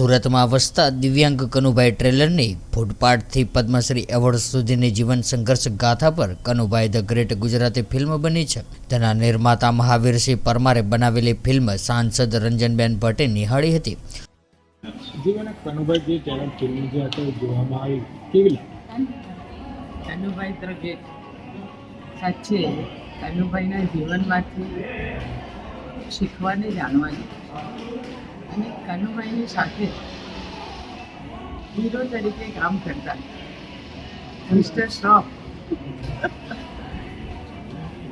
સુરતમાં વસતા દિવ્યાંગ કનુભાઈ ટ્રેલરની ફૂટપાથથી પદ્મશ્રી એવોર્ડ સુધીની જીવન સંઘર્ષ ગાથા પર Kanubhai the great Gujarati film બની છે. તેના નિર્માતા મહાવીરસિંહ પરમારે બનાવેલી ફિલ્મ સાંસદ રંજનબેન ભટ્ટે નિહાળી હતી. જીવન કનુભાઈ જે ટેલેન્ટ ફિલ્મ જે હતો જોવામાં આવી કેવી લાગી? કનુભાઈ ધ ગ્રેટ સાચે કનુભાઈના જીવનમાંથી શીખવાને જાણવાની અને કનુભાઈની સાથે હીરો તરીકે કામ કરતા મિસ્ટર શ્રોફ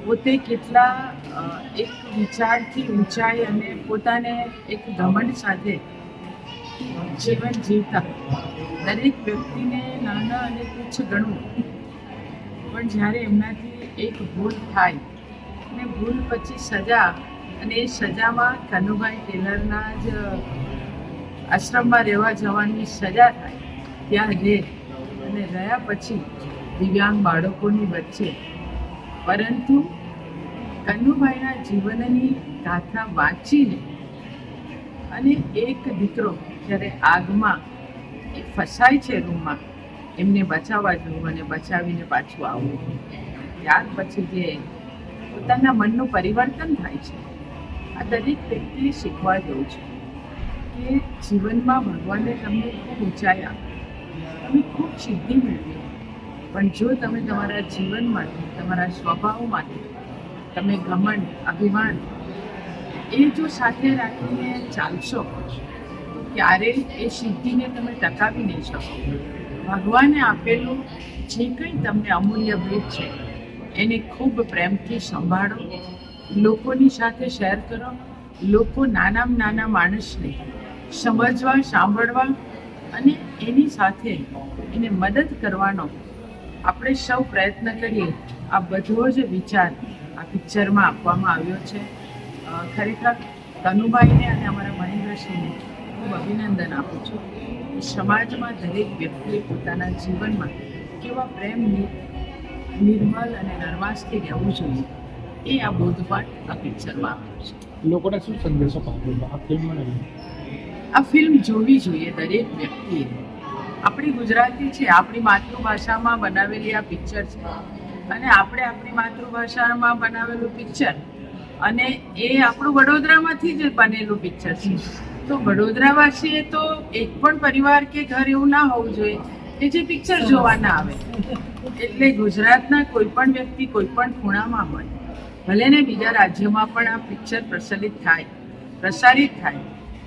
પોતે કેટલા એક વિચારથી ઊંચાઈ અને પોતાને એક ઘમંડ સાથે જીવન જીવતા દરેક વ્યક્તિને નાના અને તુચ્છ ગણવું, પણ જ્યારે એમનાથી એક ભૂલ થાય અને ભૂલ પછી સજા, અને એ સજામાં કનુભાઈ ટેલરના જ આશ્રમમાં રહેવા જવાની સજા થાય ત્યાં રહે અને રહ્યા પછી દિવ્યાંગ બાળકોની વચ્ચે, પરંતુ કનુભાઈના જીવનની ગાથા વાંચીને અને એક દીકરો જ્યારે આગમાં એ ફસાય છે રૂમમાં, એમને બચાવવા જવું અને બચાવીને પાછું આવવું, ત્યાર પછી જે પોતાના મનનું પરિવર્તન થાય છે, આ દરેક વ્યક્તિએ શીખવા જેવું છે કે જીવનમાં ભગવાને તમને ખૂબ ઊંચાઈ આપી, તમે ખૂબ સિદ્ધિ મેળવી, પણ જો તમે તમારા જીવનમાંથી, તમારા સ્વભાવમાંથી તમે ઘમંડ, અભિમાન એ જો સાથે રાખીને ચાલશો તો ક્યારેય એ સિદ્ધિને તમે ટકાવી નહીં શકો. ભગવાને આપેલું જે કંઈ તમને અમૂલ્ય ભેટ છે એને ખૂબ પ્રેમથી સંભાળો, લોકોની સાથે શેર કરો, લોકો નાનામાં નાના માણસને સમજવા, સાંભળવા અને એની સાથે એને મદદ કરવાનો આપણે સૌ પ્રયત્ન કરીએ. આ બધો જ વિચાર આ પિક્ચરમાં આપવામાં આવ્યો છે. ખરેખર કનુભાઈને અને અમારા મહેન્દ્રસિંહને ખૂબ અભિનંદન આપું છું. સમાજમાં દરેક વ્યક્તિએ પોતાના જીવનમાં કેવા પ્રેમ, નિર્મલ અને નર્વાસથી રહેવું જોઈએ, એ આ બોધપાઠ આ પિક્ચરમાં આપ્યો છે. લોકોને શું સંદેશો પામ્યો આ ફિલ્મને? આ ફિલ્મ જોવી જોઈએ દરેક વ્યક્તિએ. આપણી ગુજરાતી છે, આપણી માતૃભાષામાં બનાવેલી આ પિક્ચર છે અને આપણે આપણી માતૃભાષામાં બનાવેલું પિક્ચર, અને એ આપણું વડોદરામાંથી જ બનેલું પિક્ચર છે. તો વડોદરાવાસીએ તો એક પણ પરિવાર કે ઘર એવું ના હોવું જોઈએ કે જે પિક્ચર જોવા ના આવે. એટલે ગુજરાતના કોઈ પણ વ્યક્તિ કોઈ પણ ખૂણામાં હોય, ભલે ને બીજા રાજ્યોમાં પણ આ પિક્ચર પ્રસારિત થાય,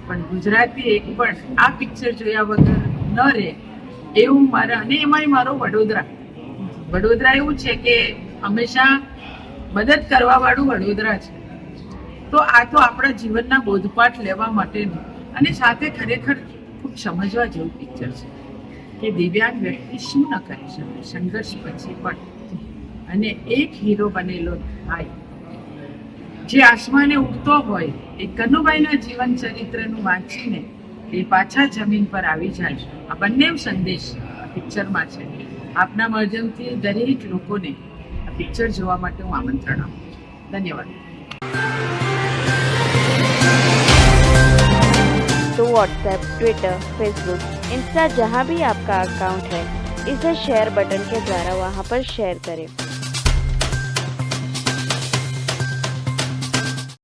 પણ ગુજરાતી એક પણ આ પિક્ચર જોયા વગર ન રહે એવું મારા, અને એમાંય મારો વડોદરા એવું છે કે હંમેશા મદદ કરવાવાળું વડોદરા છે. તો આ તો આપણા જીવનના બોધપાઠ લેવા માટેનું અને સાથે ખરેખર ખૂબ સમજવા જેવું પિક્ચર છે કે દિવ્યાંગ વ્યક્તિ શું ન કરી શકે સંઘર્ષ પછી પણ, અને એક હીરો બનેલો ભાઈ જે આસમાને ઉડતો હોય એ કનુભાઈના જીવન ચરિત્રનું વાંચીને એ પાછા જમીન પર આવી જાય. આ બંને સંદેશ આ પિક્ચરમાં છે. આપના માધ્યમથી દરેક લોકોને આ પિક્ચર જોવા માટે હું આમંત્રણ આપું છું. ધન્યવાદ. तो व्हाट्सएप, ट्विटर, फेसबुक, इंस्टा जहाँ भी आपका अकाउंट है, इसे शेयर बटन के द्वारा वहाँ पर शेयर करें.